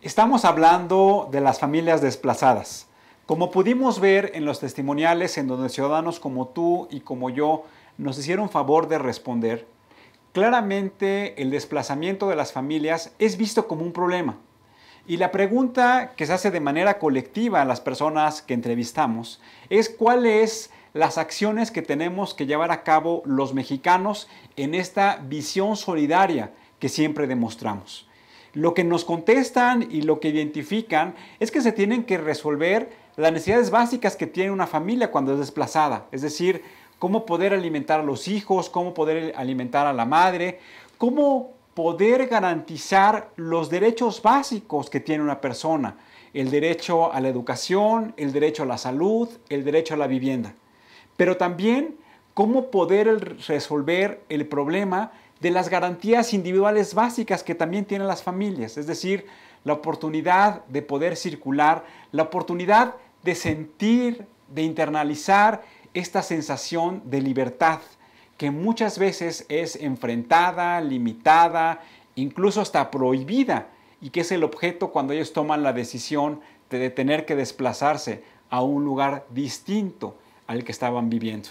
Estamos hablando de las familias desplazadas. Como pudimos ver en los testimoniales en donde ciudadanos como tú y como yo nos hicieron favor de responder, claramente el desplazamiento de las familias es visto como un problema. Y la pregunta que se hace de manera colectiva a las personas que entrevistamos es cuáles las acciones que tenemos que llevar a cabo los mexicanos en esta visión solidaria que siempre demostramos. Lo que nos contestan y lo que identifican es que se tienen que resolver las necesidades básicas que tiene una familia cuando es desplazada. Es decir, cómo poder alimentar a los hijos, cómo poder alimentar a la madre, cómo poder garantizar los derechos básicos que tiene una persona. El derecho a la educación, el derecho a la salud, el derecho a la vivienda. Pero también cómo poder resolver el problema de las garantías individuales básicas que también tienen las familias, es decir, la oportunidad de poder circular, la oportunidad de sentir, de internalizar esta sensación de libertad que muchas veces es enfrentada, limitada, incluso hasta prohibida, y que es el objeto cuando ellos toman la decisión de tener que desplazarse a un lugar distinto al que estaban viviendo.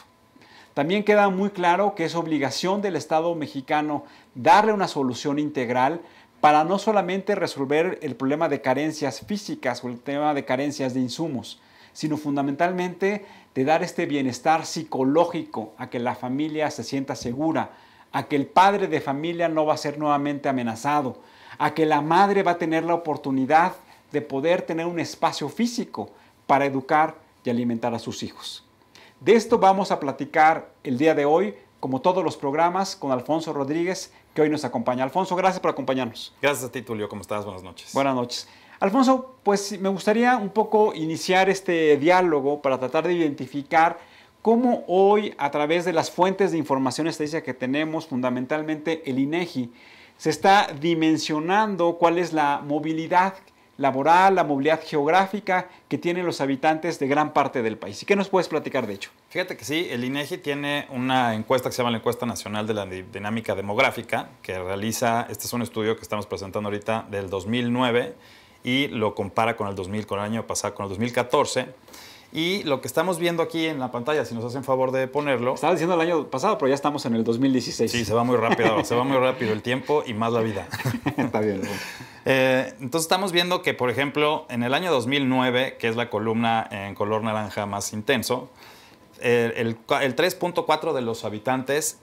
También queda muy claro que es obligación del Estado mexicano darle una solución integral para no solamente resolver el problema de carencias físicas o el tema de carencias de insumos, sino fundamentalmente de dar este bienestar psicológico a que la familia se sienta segura, a que el padre de familia no va a ser nuevamente amenazado, a que la madre va a tener la oportunidad de poder tener un espacio físico para educar y alimentar a sus hijos. De esto vamos a platicar el día de hoy, como todos los programas, con Alfonso Rodríguez, que hoy nos acompaña. Alfonso, gracias por acompañarnos. Gracias a ti, Tulio. ¿Cómo estás? Buenas noches. Buenas noches. Alfonso, pues me gustaría un poco iniciar este diálogo para tratar de identificar cómo hoy, a través de las fuentes de información estadística que tenemos, fundamentalmente el INEGI, se está dimensionando cuál es la movilidad laboral, la movilidad geográfica que tienen los habitantes de gran parte del país. ¿Y qué nos puedes platicar de ello? Fíjate que sí, el INEGI tiene una encuesta que se llama la Encuesta Nacional de la Dinámica Demográfica, que realiza, este es un estudio que estamos presentando ahorita del 2009 y lo compara con el año pasado, con el 2014. Y lo que estamos viendo aquí en la pantalla, si nos hacen favor de ponerlo... Estaba diciendo el año pasado, pero ya estamos en el 2016. Sí, se va muy rápido el tiempo y más la vida. Está bien. Entonces estamos viendo que, por ejemplo, en el año 2009, que es la columna en color naranja más intenso, el 3.4 de los habitantes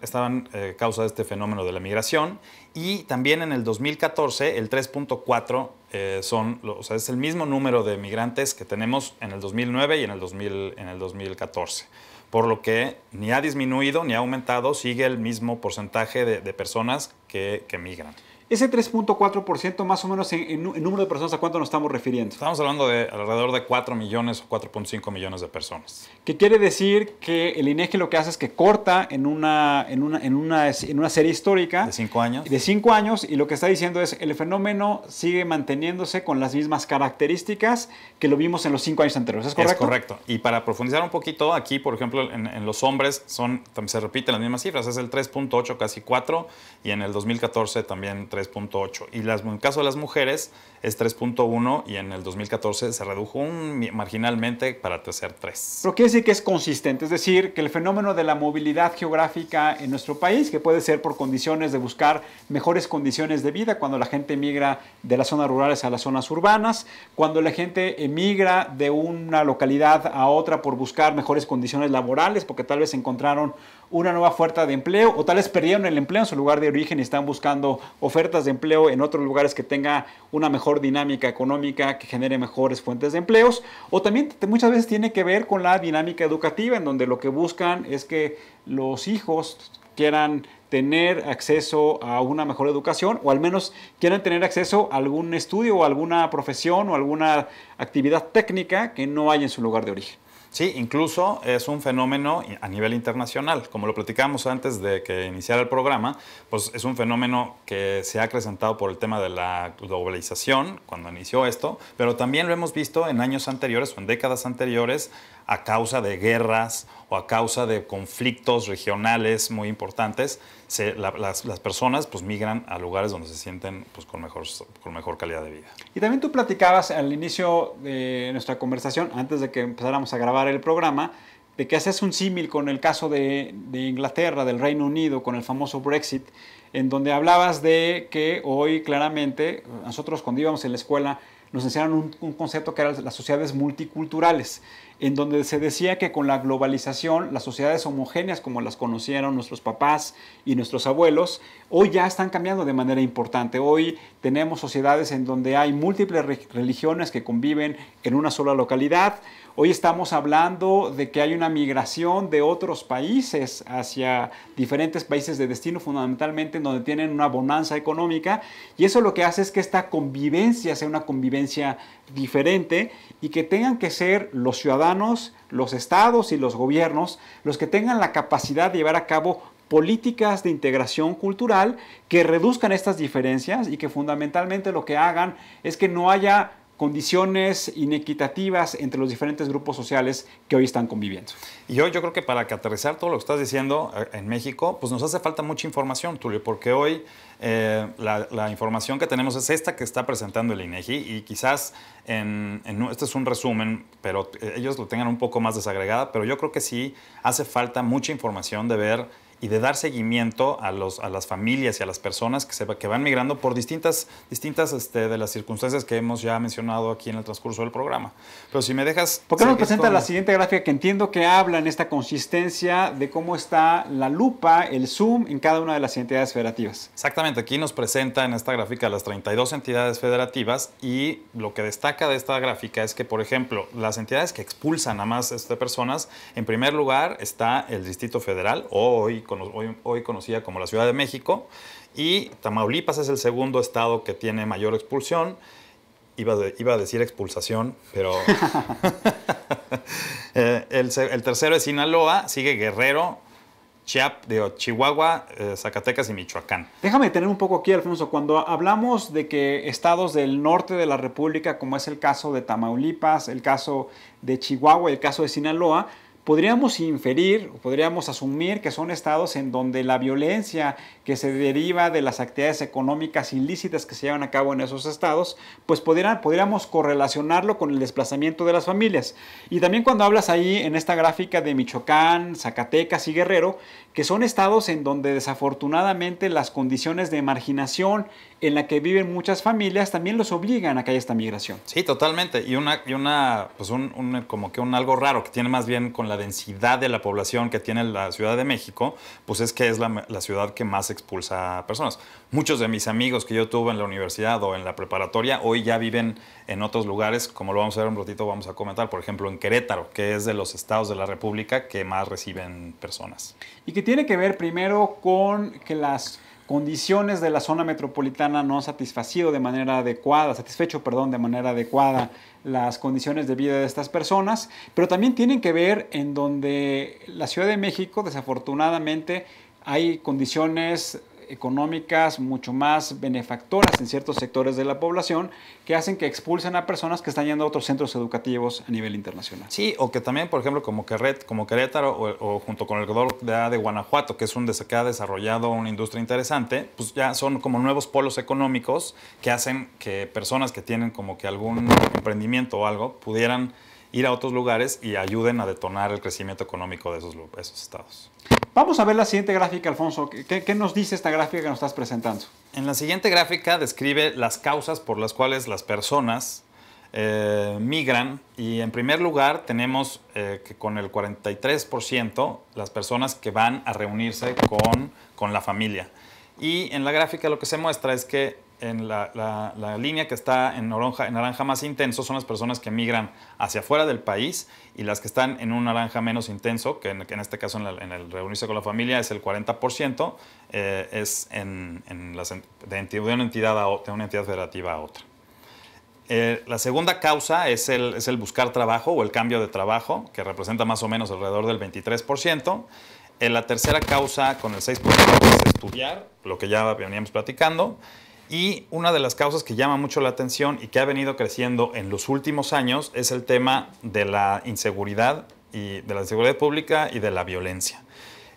estaban causa de este fenómeno de la migración, y también en el 2014 el 3.4 es el mismo número de migrantes que tenemos en el 2009 y en el 2014. Por lo que ni ha disminuido ni ha aumentado, sigue el mismo porcentaje de personas que migran. Ese 3.4% más o menos en número de personas, ¿a cuánto nos estamos refiriendo? Estamos hablando de alrededor de 4 millones o 4.5 millones de personas. ¿Qué quiere decir? Que el INEGI lo que hace es que corta en una serie histórica. ¿De 5 años? De 5 años, y lo que está diciendo es el fenómeno sigue manteniéndose con las mismas características que lo vimos en los 5 años anteriores. ¿Es correcto? Es correcto. Y para profundizar un poquito, aquí, por ejemplo, en los hombres se repiten las mismas cifras. Es el 3.8, casi 4, y en el 2014 también 3.8. Y en el caso de las mujeres es 3.1 y en el 2014 se redujo marginalmente para ser 3. Pero quiere decir que es consistente, es decir, que el fenómeno de la movilidad geográfica en nuestro país, que puede ser por condiciones de buscar mejores condiciones de vida, cuando la gente emigra de las zonas rurales a las zonas urbanas, cuando la gente emigra de una localidad a otra por buscar mejores condiciones laborales, porque tal vez encontraron una nueva oferta de empleo o tal vez perdieron el empleo en su lugar de origen y están buscando ofertas de empleo en otros lugares que tenga una mejor dinámica económica, que genere mejores fuentes de empleos, o también muchas veces tiene que ver con la dinámica educativa, en donde lo que buscan es que los hijos quieran tener acceso a una mejor educación, o al menos quieran tener acceso a algún estudio o alguna profesión o alguna actividad técnica que no hay en su lugar de origen. Sí, incluso es un fenómeno a nivel internacional. Como lo platicamos antes de que iniciara el programa, pues es un fenómeno que se ha acrecentado por el tema de la globalización, cuando inició esto, pero también lo hemos visto en años anteriores o en décadas anteriores a causa de guerras o a causa de conflictos regionales muy importantes, las personas pues migran a lugares donde se sienten pues con mejor calidad de vida. Y también tú platicabas al inicio de nuestra conversación, antes de que empezáramos a grabar el programa, de que haces un símil con el caso de Inglaterra, del Reino Unido, con el famoso Brexit, en donde hablabas de que hoy claramente, nosotros cuando íbamos en la escuela, nos enseñaron un concepto que eran las sociedades multiculturales, en donde se decía que con la globalización, las sociedades homogéneas como las conocieron nuestros papás y nuestros abuelos, hoy ya están cambiando de manera importante. Hoy tenemos sociedades en donde hay múltiples religiones que conviven en una sola localidad. Hoy estamos hablando de que hay una migración de otros países hacia diferentes países de destino, fundamentalmente en donde tienen una bonanza económica, y eso lo que hace es que esta convivencia sea una convivencia diferente y que tengan que ser los ciudadanos, los estados y los gobiernos los que tengan la capacidad de llevar a cabo políticas de integración cultural que reduzcan estas diferencias y que fundamentalmente lo que hagan es que no haya condiciones inequitativas entre los diferentes grupos sociales que hoy están conviviendo. Y yo creo que para aterrizar todo lo que estás diciendo en México, pues nos hace falta mucha información, Tulio, porque hoy la información que tenemos es esta que está presentando el INEGI y quizás este es un resumen, pero ellos lo tengan un poco más desagregada, pero yo creo que sí hace falta mucha información de ver y de dar seguimiento a las familias y a las personas que van migrando por distintas de las circunstancias que hemos ya mencionado aquí en el transcurso del programa. Pero si me dejas... ¿Por qué no nos presenta la siguiente gráfica que entiendo que habla en esta consistencia de cómo está la lupa, el zoom en cada una de las entidades federativas? Exactamente, aquí nos presenta en esta gráfica las 32 entidades federativas y lo que destaca de esta gráfica es que, por ejemplo, las entidades que expulsan a más personas, en primer lugar está el Distrito Federal, hoy conocida como la Ciudad de México, y Tamaulipas es el segundo estado que tiene mayor expulsión. Iba a decir expulsación, pero el tercero es Sinaloa, sigue Guerrero, Chihuahua, Zacatecas y Michoacán. Déjame detener un poco aquí, Alfonso. Cuando hablamos de que estados del norte de la República, como es el caso de Tamaulipas, el caso de Chihuahua y el caso de Sinaloa, podríamos inferir, podríamos asumir que son estados en donde la violencia que se deriva de las actividades económicas ilícitas que se llevan a cabo en esos estados, pues podríamos correlacionarlo con el desplazamiento de las familias. Y también cuando hablas ahí en esta gráfica de Michoacán, Zacatecas y Guerrero, que son estados en donde desafortunadamente las condiciones de marginación en la que viven muchas familias también los obligan a que haya esta migración. Sí, totalmente. Y pues como que un algo raro que tiene más bien con la densidad de la población que tiene la Ciudad de México, pues es que es la ciudad que más expulsa a personas. Muchos de mis amigos que yo tuve en la universidad o en la preparatoria hoy ya viven en otros lugares, como lo vamos a ver un ratito, vamos a comentar, por ejemplo en Querétaro, que es de los estados de la República que más reciben personas. Y que tiene que ver primero con que las condiciones de la zona metropolitana no han satisfecho de manera adecuada las condiciones de vida de estas personas, pero también tienen que ver en donde la Ciudad de México, desafortunadamente, hay condiciones económicas mucho más benefactoras en ciertos sectores de la población que hacen que expulsen a personas que están yendo a otros centros educativos a nivel internacional. Sí, o que también, por ejemplo, como Querétaro o junto con el gobernador de Guanajuato, que es que ha desarrollado una industria interesante, pues ya son como nuevos polos económicos que hacen que personas que tienen como que algún emprendimiento o algo pudieran ir a otros lugares y ayuden a detonar el crecimiento económico de esos estados. Vamos a ver la siguiente gráfica, Alfonso. ¿Qué nos dice esta gráfica que nos estás presentando? En la siguiente gráfica describe las causas por las cuales las personas migran y en primer lugar tenemos que con el 43% las personas que van a reunirse con la familia. Y en la gráfica lo que se muestra es que en la línea que está en naranja más intenso son las personas que migran hacia afuera del país y las que están en un naranja menos intenso, que en este caso en el reunirse con la familia es el 40%, es de una entidad federativa a otra. La segunda causa es el buscar trabajo o el cambio de trabajo, que representa más o menos alrededor del 23%. La tercera causa, con el 6%, es estudiar, lo que ya veníamos platicando. Y una de las causas que llama mucho la atención y que ha venido creciendo en los últimos años es el tema de la inseguridad y de la inseguridad pública y de la violencia.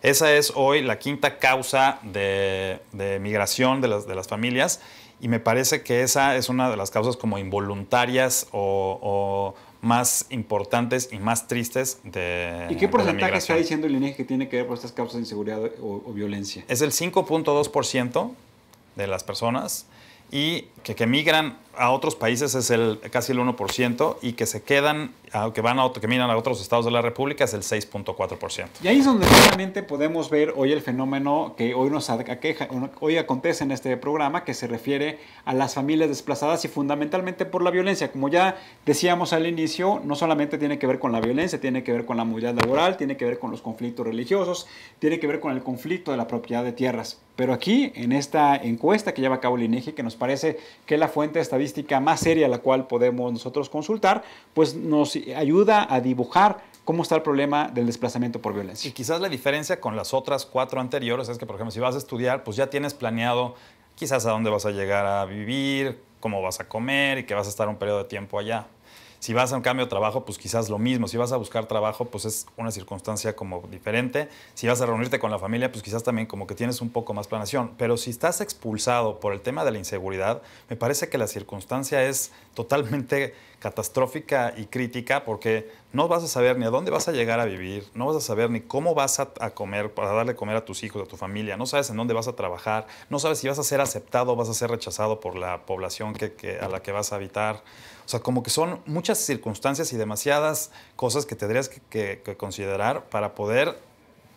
Esa es hoy la quinta causa de migración de las familias, y me parece que esa es una de las causas como involuntarias o más importantes y más tristes de ¿Y qué porcentaje está migración. diciendo el INEGI que tiene que ver con estas causas de inseguridad o violencia? Es el 5.2% de las personas, y que migran a otros países es casi el 1%, y que se quedan, que migran a otros estados de la República es el 6.4%. Y ahí es donde realmente podemos ver hoy el fenómeno que hoy nos aqueja, hoy acontece en este programa, que se refiere a las familias desplazadas y fundamentalmente por la violencia. Como ya decíamos al inicio, no solamente tiene que ver con la violencia, tiene que ver con la movilidad laboral, tiene que ver con los conflictos religiosos, tiene que ver con el conflicto de la propiedad de tierras. Pero aquí, en esta encuesta que lleva a cabo el INEGI, que nos parece que es la fuente estadística más seria a la cual podemos nosotros consultar, pues nos ayuda a dibujar cómo está el problema del desplazamiento por violencia. Y quizás la diferencia con las otras 4 anteriores es que, por ejemplo, si vas a estudiar, pues ya tienes planeado quizás a dónde vas a llegar a vivir, cómo vas a comer y que vas a estar un periodo de tiempo allá. Si vas a un cambio de trabajo, pues quizás lo mismo. Si vas a buscar trabajo, pues es una circunstancia como diferente. Si vas a reunirte con la familia, pues quizás también como que tienes un poco más planeación. Pero si estás expulsado por el tema de la inseguridad, me parece que la circunstancia es totalmente catastrófica y crítica, porque no vas a saber ni a dónde vas a llegar a vivir, no vas a saber ni cómo vas a comer, para darle comer a tus hijos, a tu familia, no sabes en dónde vas a trabajar, no sabes si vas a ser aceptado o vas a ser rechazado por la población a la que vas a habitar. O sea, como que son muchas circunstancias y demasiadas cosas que tendrías que considerar para poder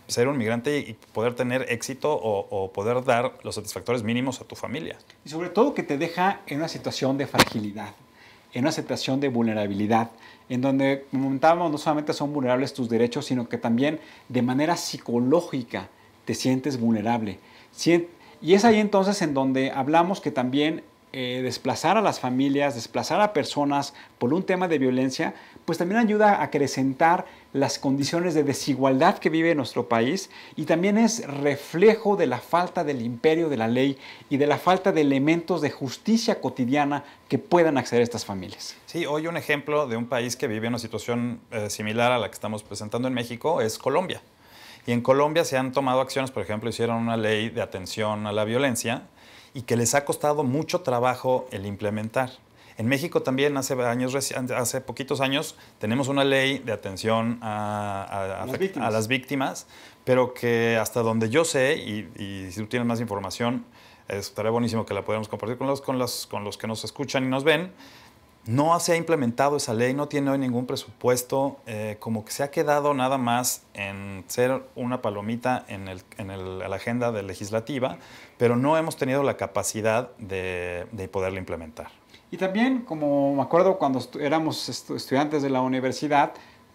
ser un migrante y poder tener éxito o poder dar los satisfactores mínimos a tu familia. Y sobre todo que te deja en una situación de fragilidad, en una situación de vulnerabilidad, en donde, como comentábamos, no solamente son vulnerables tus derechos, sino que también de manera psicológica te sientes vulnerable. Y es ahí entonces en donde hablamos que también desplazar a las familias, desplazar a personas por un tema de violencia, pues también ayuda a acrecentar las condiciones de desigualdad que vive nuestro país, y también es reflejo de la falta del imperio de la ley y de la falta de elementos de justicia cotidiana que puedan acceder a estas familias. Sí, hoy un ejemplo de un país que vive una situación similar a la que estamos presentando en México es Colombia. Y en Colombia se han tomado acciones, por ejemplo, hicieron una ley de atención a la violencia, y que les ha costado mucho trabajo el implementar. En México también hace poquitos años tenemos una ley de atención a las víctimas, pero que hasta donde yo sé, y si tú tienes más información, estaría buenísimo que la podamos compartir con los que nos escuchan y nos ven. No se ha implementado esa ley, no tiene hoy ningún presupuesto, como que se ha quedado nada más en ser una palomita en la agenda legislativa, pero no hemos tenido la capacidad de poderla implementar. Y también, como me acuerdo cuando éramos estudiantes de la universidad,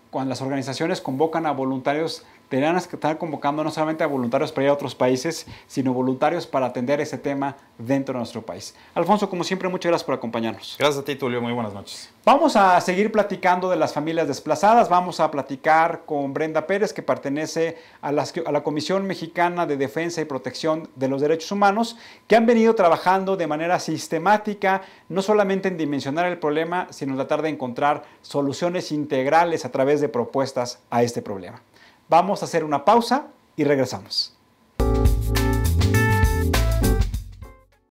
cuando las organizaciones convocan a voluntarios, deberían estar convocando no solamente a voluntarios para ir a otros países, sino voluntarios para atender ese tema dentro de nuestro país. Alfonso, como siempre, muchas gracias por acompañarnos. Gracias a ti, Tulio. Muy buenas noches. Vamos a seguir platicando de las familias desplazadas. Vamos a platicar con Brenda Pérez, que pertenece a la Comisión Mexicana de Defensa y Protección de los Derechos Humanos, que han venido trabajando de manera sistemática, no solamente en dimensionar el problema, sino tratar de encontrar soluciones integrales a través de propuestas a este problema. Vamos a hacer una pausa y regresamos.